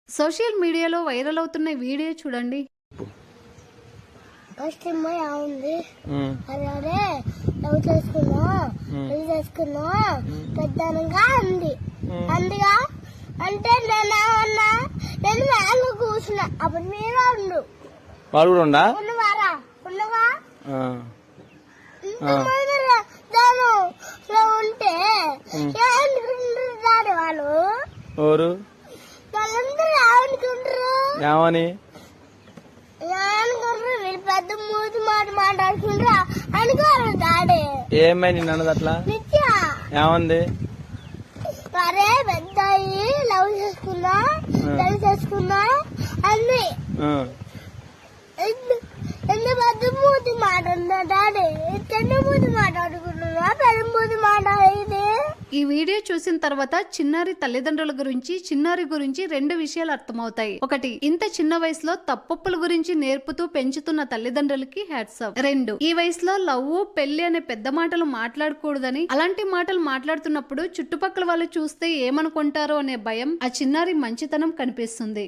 Social మీడియాలో viral అవుతున్న video చూడండి. ఫస్ట్ ఉంది అదే లవ్ చేసుకున్నా పెళ్లి చేసుకున్నా పెద్దనగా అంది అందుగా అంటే నేనేమన్నా నేను మేలు కూర్చున్నా అప్పుడు మీరు ఉండు వాడు కూడా ఉండా ఉన్నవారా ఉన్నవా ఉంటే ఏమనుకుంటారు వాళ్ళు ఎవరు వాళ్ళందరూ ఏమనుకుంటారు ఏమని వీళ్ళు పెద్ద మూతి మాట మాట్లాడుకుంటారా అనుకోరు డాడీ ఏమై నిన్ను అన్నది అట్లా నిత్య ఏమంది అరే పెద్ద లవ్ చేసుకున్నా పెళ్లి చేసుకున్నా అన్ని ఎంత పెద్ద మూతి మాట ఉందా డాడీ చిన్న మూతి మాట్లాడుకుంటున్నా పెద్ద మూతి మాట్లాడేది. ఈ వీడియో చూసిన తర్వాత చిన్నారి తల్లిదండ్రుల గురించి చిన్నారి గురించి రెండు విషయాలు అర్థమవుతాయి. ఒకటి, ఇంత చిన్న వయసులో తప్పొప్పుల గురించి నేర్పుతూ పెంచుతున్న తల్లిదండ్రులకి హ్యాట్స్ ఆఫ్. రెండు, ఈ వయసులో లవ్ పెళ్లి అనే పెద్ద మాటలు మాట్లాడకూడదని, అలాంటి మాటలు మాట్లాడుతున్నప్పుడు చుట్టుపక్కల వాళ్ళు చూస్తే ఏమనుకుంటారో అనే భయం ఆ చిన్నారి మంచితనం కనిపిస్తుంది.